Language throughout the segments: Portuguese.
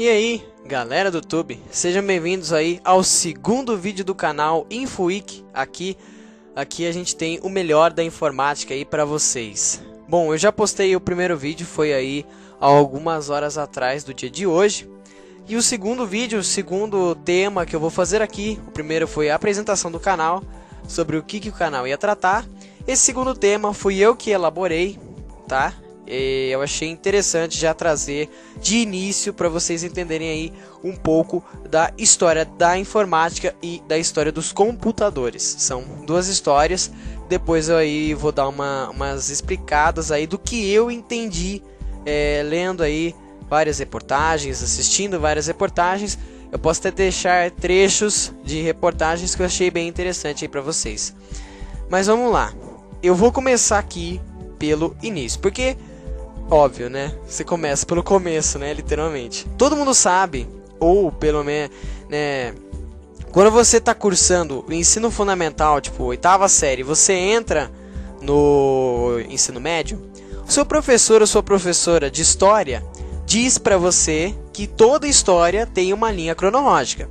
E aí, galera do YouTube, sejam bem-vindos aí ao segundo vídeo do canal InfoWeek. Aqui a gente tem o melhor da informática aí pra vocês. Bom, eu já postei o primeiro vídeo, foi aí há algumas horas atrás do dia de hoje. E o segundo vídeo, o segundo tema que eu vou fazer aqui, o primeiro foi a apresentação do canal, sobre o que o canal ia tratar. Esse segundo tema fui eu que elaborei, tá? E eu achei interessante já trazer de início para vocês entenderem aí um pouco da história da informática e da história dos computadores. São duas histórias, depois eu aí vou dar umas explicadas aí do que eu entendi lendo aí várias reportagens, assistindo várias reportagens. Eu posso até deixar trechos de reportagens que eu achei bem interessante aí para vocês. Mas vamos lá, eu vou começar aqui pelo início, porque óbvio, né? Você começa pelo começo, né? Literalmente. Todo mundo sabe, ou pelo menos, né? Quando você está cursando o ensino fundamental, tipo, 8ª série, você entra no ensino médio, o seu professor ou sua professora de história diz para você que toda história tem uma linha cronológica.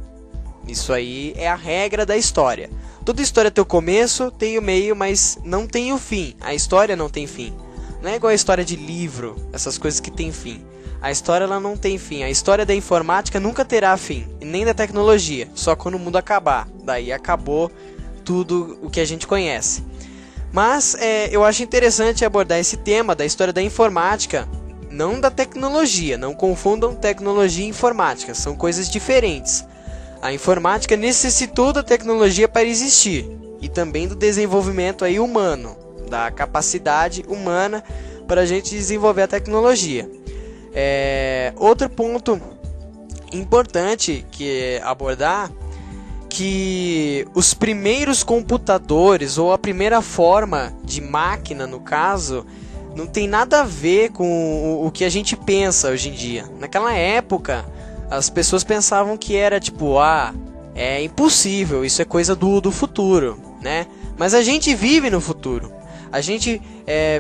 Isso aí é a regra da história. Toda história tem o começo, tem o meio, mas não tem o fim. A história não tem fim. Não é igual a história de livro, essas coisas que tem fim. A história ela não tem fim. A história da informática nunca terá fim, e nem da tecnologia, só quando o mundo acabar. Daí acabou tudo o que a gente conhece. Mas eu acho interessante abordar esse tema da história da informática, não da tecnologia. Não confundam tecnologia e informática, são coisas diferentes. A informática necessitou da tecnologia para existir, e também do desenvolvimento aí humano, da capacidade humana para a gente desenvolver a tecnologia. Outro ponto importante que abordar, que os primeiros computadores, ou a primeira forma de máquina no caso, não tem nada a ver com o que a gente pensa hoje em dia. Naquela época as pessoas pensavam que era tipo, é impossível, isso é coisa do futuro, né? Mas a gente vive no futuro. A gente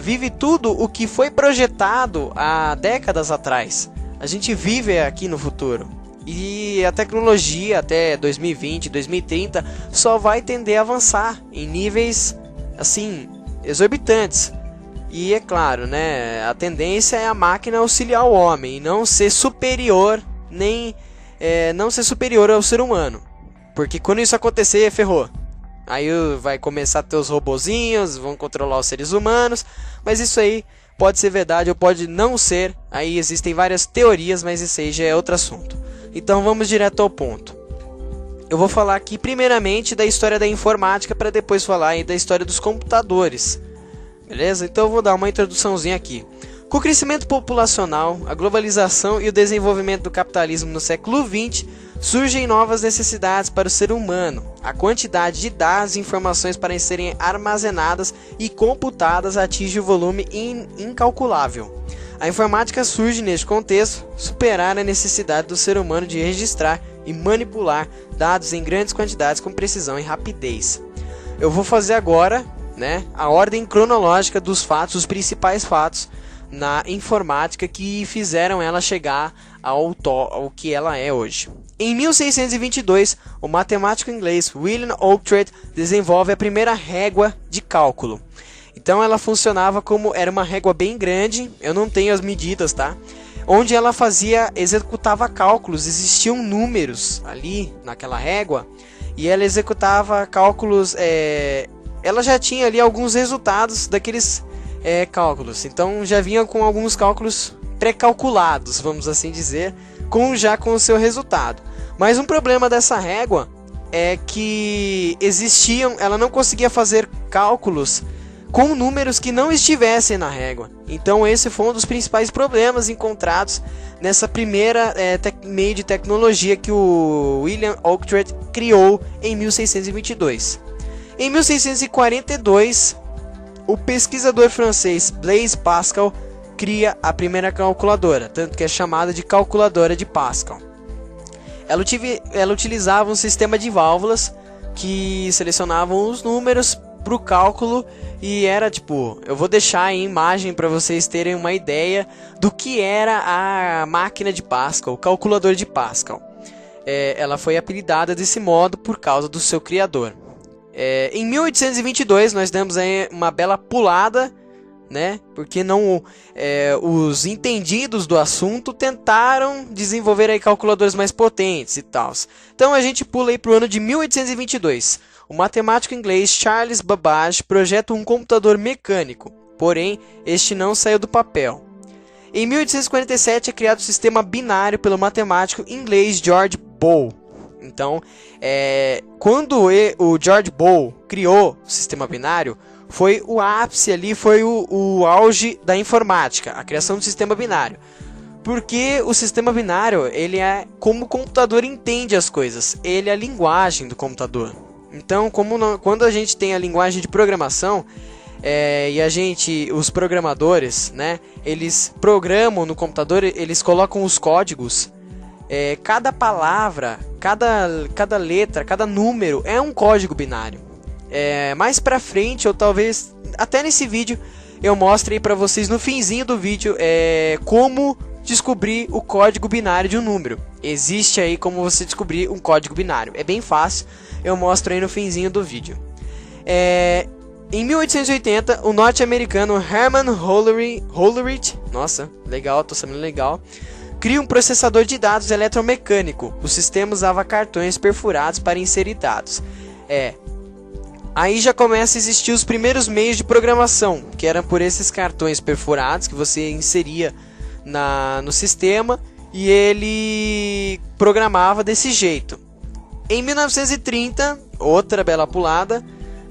vive tudo o que foi projetado há décadas atrás. A gente vive aqui no futuro. E a tecnologia até 2020, 2030 só vai tender a avançar em níveis assim exorbitantes. E é claro, né, a tendência é a máquina auxiliar o homem e não ser superior, nem não ser superior ao ser humano. Porque quando isso acontecer, ferrou. Aí vai começar a ter os robozinhos, vão controlar os seres humanos. Mas isso aí pode ser verdade ou pode não ser. Aí existem várias teorias, mas isso aí já é outro assunto. Então vamos direto ao ponto. Eu vou falar aqui primeiramente da história da informática, para depois falar aí da história dos computadores. Beleza? Então eu vou dar uma introduçãozinha aqui. Com o crescimento populacional, a globalização e o desenvolvimento do capitalismo no século XX, surgem novas necessidades para o ser humano. A quantidade de dados e informações para serem armazenadas e computadas atinge um volume incalculável. A informática surge neste contexto, superar a necessidade do ser humano de registrar e manipular dados em grandes quantidades com precisão e rapidez. Eu vou fazer agora, né, a ordem cronológica dos fatos, os principais fatos na informática que fizeram ela chegar ao que ela é hoje. Em 1622, o matemático inglês William Oughtred desenvolve a primeira régua de cálculo. Então ela funcionava como, era uma régua bem grande, eu não tenho as medidas, tá? Onde ela executava cálculos, existiam números ali naquela régua, e ela executava cálculos, ela já tinha ali alguns resultados daqueles cálculos, então já vinha com alguns cálculos pré-calculados, vamos assim dizer, com o seu resultado. Mas um problema dessa régua é que ela não conseguia fazer cálculos com números que não estivessem na régua. Então esse foi um dos principais problemas encontrados nessa primeira meio de tecnologia que o William Oughtred criou em 1622. Em 1642, o pesquisador francês Blaise Pascal cria a primeira calculadora, tanto que é chamada de calculadora de Pascal. Ela utilizava um sistema de válvulas que selecionavam os números pro cálculo e era tipo, eu vou deixar a imagem para vocês terem uma ideia do que era a máquina de Pascal, o calculador de Pascal. Ela foi apelidada desse modo por causa do seu criador. Em 1822 nós demos aí uma bela pulada, né? Porque os entendidos do assunto tentaram desenvolver aí calculadores mais potentes e tal. Então a gente pula aí para o ano de 1822. O matemático inglês Charles Babbage projeta um computador mecânico, porém este não saiu do papel. Em 1847 é criado o sistema binário pelo matemático inglês George Boole. Então, quando o George Boole criou o sistema binário, foi o ápice ali, foi o auge da informática, a criação do sistema binário. Porque o sistema binário, ele é como o computador entende as coisas, ele é a linguagem do computador. Então, quando a gente tem a linguagem de programação, e os programadores, né, eles programam no computador, eles colocam os códigos, cada palavra, cada letra, cada número é um código binário. Mais pra frente, ou talvez até nesse vídeo, eu mostro aí pra vocês no finzinho do vídeo como descobrir o código binário de um número. Existe aí como você descobrir um código binário. É bem fácil, eu mostro aí no finzinho do vídeo. Em 1880, o norte-americano Herman Hollerith, nossa, legal, tô sabendo legal, cria um processador de dados eletromecânico. O sistema usava cartões perfurados para inserir dados. Aí já começa a existir os primeiros meios de programação, que eram por esses cartões perfurados que você inseria no sistema e ele programava desse jeito. Em 1930, outra bela pulada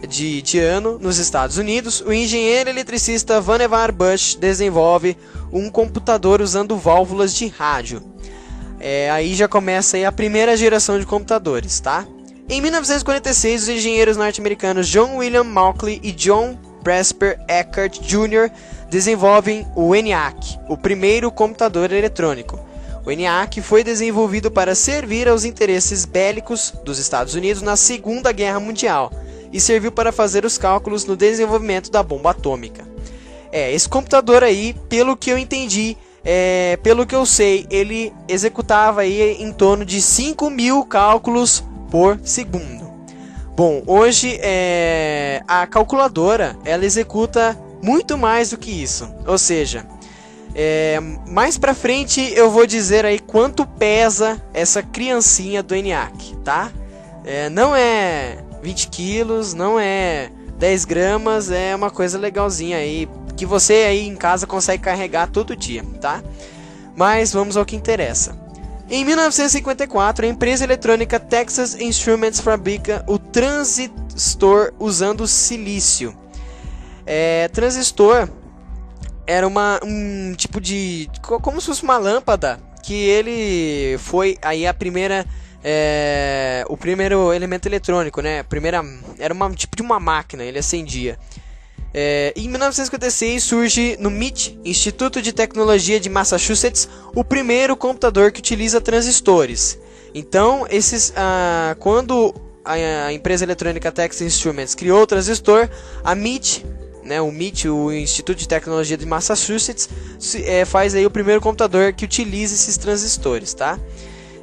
de ano, nos Estados Unidos, o engenheiro eletricista Vannevar Bush desenvolve um computador usando válvulas de rádio. Aí já começa aí a primeira geração de computadores, tá? Em 1946, os engenheiros norte-americanos John William Mauchly e John Presper Eckert Jr. desenvolvem o ENIAC, o primeiro computador eletrônico. O ENIAC foi desenvolvido para servir aos interesses bélicos dos Estados Unidos na Segunda Guerra Mundial e serviu para fazer os cálculos no desenvolvimento da bomba atômica. Esse computador aí, pelo que eu entendi, pelo que eu sei, ele executava aí em torno de 5.000 cálculos por segundo. Bom, hoje a calculadora ela executa muito mais do que isso. Ou seja, mais pra frente eu vou dizer aí quanto pesa essa criancinha do ENIAC, tá? Não é 20 quilos, não é 10 gramas, é uma coisa legalzinha aí, que você aí em casa consegue carregar todo dia, tá? Mas vamos ao que interessa. Em 1954, a empresa eletrônica Texas Instruments fabrica o transistor usando silício. Transistor era um tipo de... como se fosse uma lâmpada, que ele foi aí o primeiro elemento eletrônico, né? Era tipo de uma máquina, ele acendia. Em 1956 surge no MIT, Instituto de Tecnologia de Massachusetts, o primeiro computador que utiliza transistores. Então, quando a empresa eletrônica Texas Instruments criou o transistor, a MIT, né, o Instituto de Tecnologia de Massachusetts, faz aí o primeiro computador que utiliza esses transistores, tá?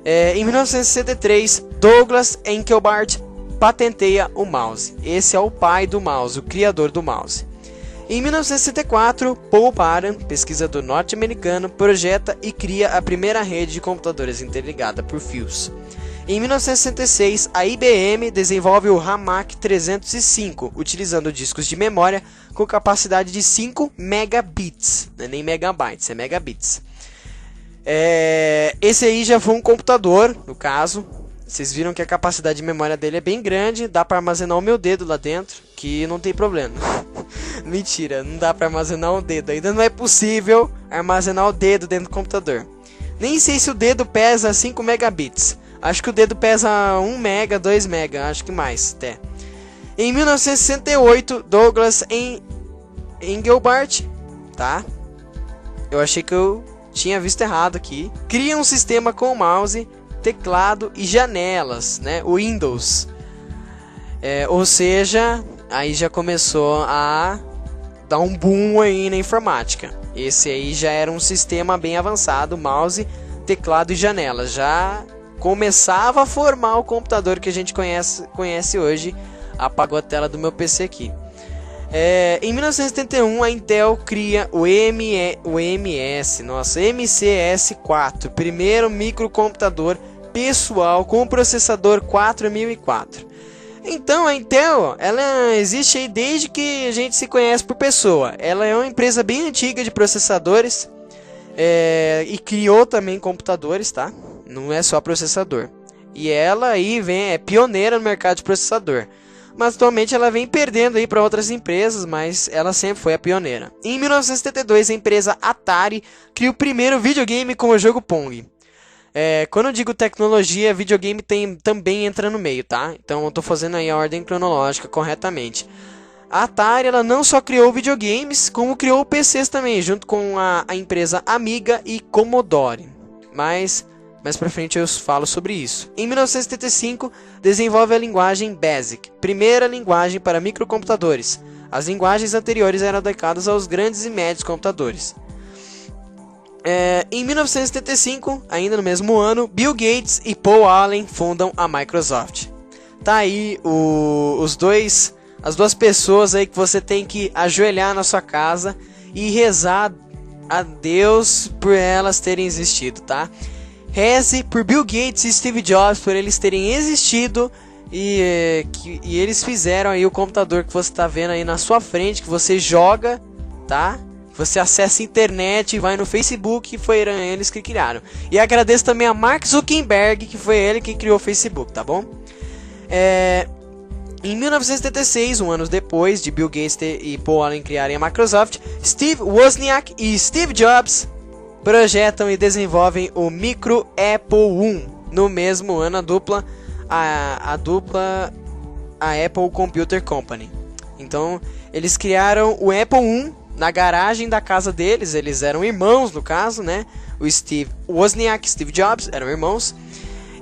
Em 1963, Douglas Engelbart patenteia o mouse. Esse é o pai do mouse, o criador do mouse. Em 1964, Paul Baran, pesquisador norte-americano, projeta e cria a primeira rede de computadores interligada por fios. Em 1966, a IBM desenvolve o Hamac 305, utilizando discos de memória com capacidade de 5 megabits. Não é nem megabytes, é megabits. Esse aí já foi um computador, no caso. Vocês viram que a capacidade de memória dele é bem grande. Dá para armazenar o meu dedo lá dentro, que não tem problema. Mentira, não dá para armazenar o dedo. Ainda não é possível armazenar o dedo dentro do computador. Nem sei se o dedo pesa 5 megabits. Acho que o dedo pesa 1 mega, 2 mega, acho que mais até. Em 1968, Douglas Engelbart, tá? Eu achei que eu tinha visto errado aqui. Cria um sistema com mouse, teclado e janelas, né? O Windows. Ou seja, aí já começou a dar um boom aí na informática. Esse aí já era um sistema bem avançado, mouse, teclado e janela. Já começava a formar o computador que a gente conhece hoje. Apagou a tela do meu PC aqui. Em 1971 a Intel cria o MCS4, primeiro microcomputador pessoal com processador 4004. Então a Intel, ela existe aí desde que a gente se conhece por pessoa. Ela é uma empresa bem antiga de processadores e criou também computadores, tá? Não é só processador. E ela aí é pioneira no mercado de processador. Mas atualmente ela vem perdendo aí para outras empresas, mas ela sempre foi a pioneira. Em 1972 a empresa Atari criou o primeiro videogame com o jogo Pong. Quando eu digo tecnologia, videogame também entra no meio, tá? Então eu estou fazendo aí a ordem cronológica corretamente. A Atari ela não só criou videogames, como criou PCs também, junto com a empresa Amiga e Commodore. Mas mais pra frente eu falo sobre isso. Em 1975 desenvolve a linguagem BASIC, primeira linguagem para microcomputadores. As linguagens anteriores eram adequadas aos grandes e médios computadores. Em 1975, ainda no mesmo ano, Bill Gates e Paul Allen fundam a Microsoft. Tá aí as duas pessoas aí que você tem que ajoelhar na sua casa e rezar a Deus por elas terem existido, tá? Reze por Bill Gates e Steve Jobs por eles terem existido e eles fizeram aí o computador que você está vendo aí na sua frente, que você joga, tá? Você acessa a internet e vai no Facebook, foram eles que criaram. E agradeço também a Mark Zuckerberg, que foi ele que criou o Facebook, tá bom? Em 1976, um ano depois de Bill Gates e Paul Allen criarem a Microsoft, Steve Wozniak e Steve Jobs projetam e desenvolvem o micro Apple I. No mesmo ano, a Apple Computer Company. Então, eles criaram o Apple I na garagem da casa deles. Eles eram irmãos, no caso, né? O Steve Wozniak e Steve Jobs eram irmãos.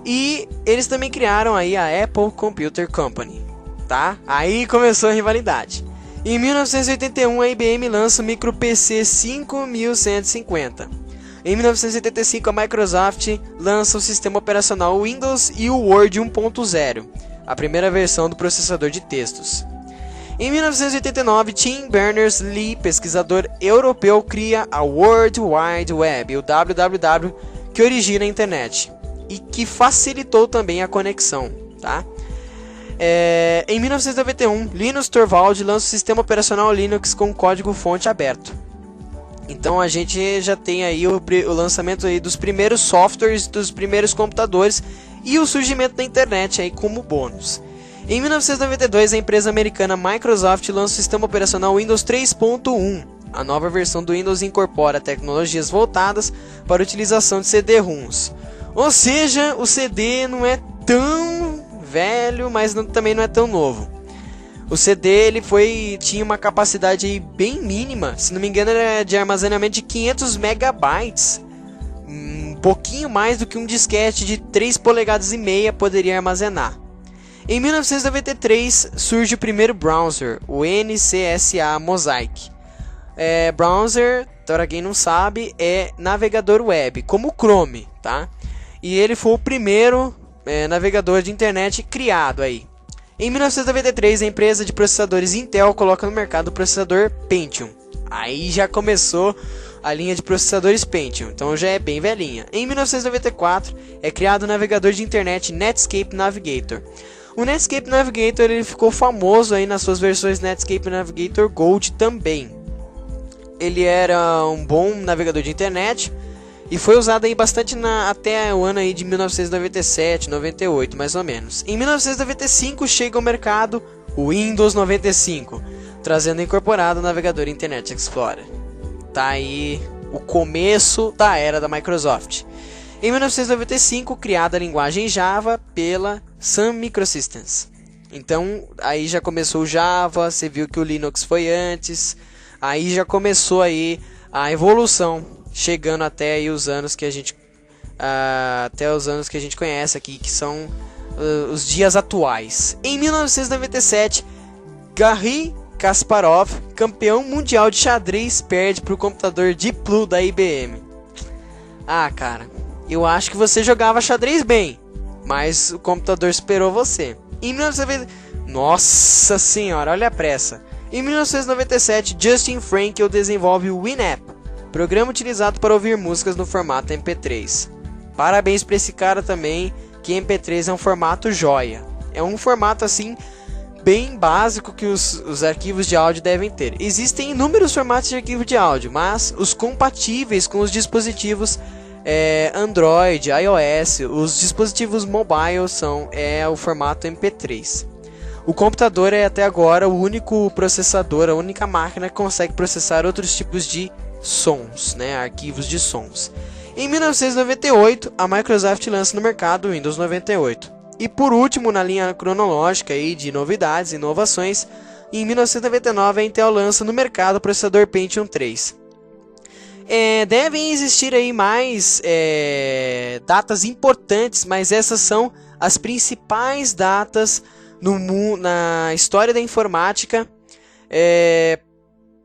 E eles também criaram aí a Apple Computer Company, tá? Aí começou a rivalidade. Em 1981, a IBM lança o micro PC 5150. Em 1985, a Microsoft lança o sistema operacional Windows e o Word 1.0, a primeira versão do processador de textos. Em 1989, Tim Berners-Lee, pesquisador europeu, cria a World Wide Web, o WWW, que origina a internet e que facilitou também a conexão, tá? Em 1991, Linus Torvalds lança o sistema operacional Linux com código-fonte aberto. Então a gente já tem aí o lançamento aí dos primeiros softwares, dos primeiros computadores e o surgimento da internet aí como bônus. Em 1992, a empresa americana Microsoft lança o sistema operacional Windows 3.1. A nova versão do Windows incorpora tecnologias voltadas para a utilização de CD-ROMs. Ou seja, o CD não é tão velho, mas também não é tão novo. O CD tinha uma capacidade aí bem mínima, se não me engano era de armazenamento de 500 megabytes, um pouquinho mais do que um disquete de 3,5 polegadas poderia armazenar. Em 1993 surge o primeiro browser, o NCSA Mosaic. Browser, para quem não sabe, é navegador web, como o Chrome, tá? E ele foi o primeiro navegador de internet criado aí. Em 1993, a empresa de processadores Intel coloca no mercado o processador Pentium. Aí já começou a linha de processadores Pentium, então já é bem velhinha. Em 1994, é criado o navegador de internet Netscape Navigator. O Netscape Navigator ele ficou famoso aí nas suas versões Netscape Navigator Gold também. Ele era um bom navegador de internet e foi usado aí bastante até o ano aí de 1997, 98 mais ou menos. Em 1995 chega ao mercado o Windows 95, trazendo incorporado o navegador Internet Explorer. Tá aí o começo da era da Microsoft. Em 1995, criada a linguagem Java pela Sun Microsystems. Então, aí já começou o Java, você viu que o Linux foi antes. Aí já começou aí a evolução, chegando até aí os anos que a gente conhece aqui, que são os dias atuais. Em 1997, Garry Kasparov, campeão mundial de xadrez, perde para o computador Deep Blue da IBM. Ah, cara, eu acho que você jogava xadrez bem, mas o computador superou você. Em 1990... Nossa senhora, olha a pressa. Em 1997, Justin Frankel desenvolve o Winamp, programa utilizado para ouvir músicas no formato MP3. Parabéns para esse cara também, que MP3 é um formato joia. É um formato assim bem básico que os arquivos de áudio devem ter. Existem inúmeros formatos de arquivo de áudio, mas os compatíveis com os dispositivos Android, iOS, os dispositivos mobile são o formato MP3. O computador é até agora o único processador, a única máquina que consegue processar outros tipos de sons, arquivos de sons. Em 1998, a Microsoft lança no mercado o Windows 98. E por último, na linha cronológica aí de novidades e inovações, em 1999 a Intel lança no mercado o processador Pentium 3. Devem existir aí mais datas importantes, mas essas são as principais datas na história da informática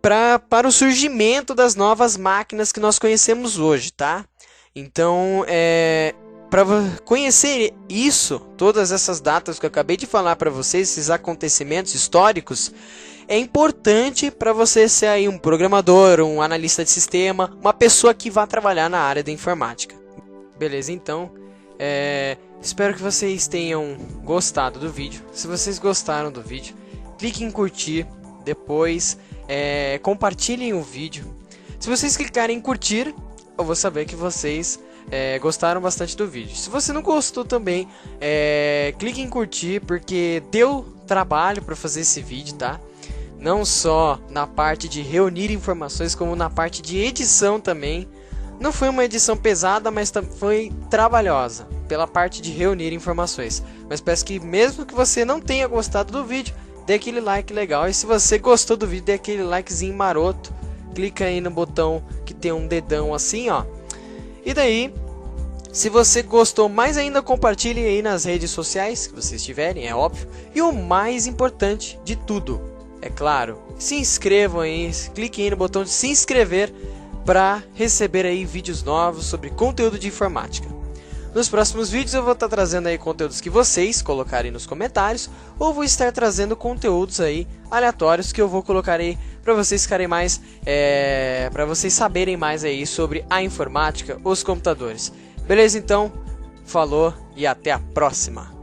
para o surgimento das novas máquinas que nós conhecemos hoje, tá? Então, para conhecer isso, todas essas datas que eu acabei de falar para vocês, esses acontecimentos históricos, é importante para você ser aí um programador, um analista de sistema, uma pessoa que vá trabalhar na área da informática. Beleza, então, espero que vocês tenham gostado do vídeo. Se vocês gostaram do vídeo, clique em curtir, depois compartilhem o vídeo. Se vocês clicarem em curtir, eu vou saber que vocês gostaram bastante do vídeo. Se você não gostou também, clique em curtir, porque deu trabalho para fazer esse vídeo, tá? Não só na parte de reunir informações, como na parte de edição também. Não foi uma edição pesada, mas foi trabalhosa pela parte de reunir informações. Mas peço que mesmo que você não tenha gostado do vídeo, dê aquele like legal. E se você gostou do vídeo, dê aquele likezinho maroto. Clica aí no botão que tem um dedão assim, ó. E daí, se você gostou mais ainda, compartilhe aí nas redes sociais que vocês tiverem, é óbvio. E o mais importante de tudo, é claro, se inscrevam aí, cliquem aí no botão de se inscrever para receber aí vídeos novos sobre conteúdo de informática. Nos próximos vídeos eu vou estar trazendo aí conteúdos que vocês colocarem nos comentários, ou vou estar trazendo conteúdos aí aleatórios que eu vou colocar aí para vocês ficarem mais, para vocês saberem mais aí sobre a informática, os computadores. Beleza, então? Falou e até a próxima!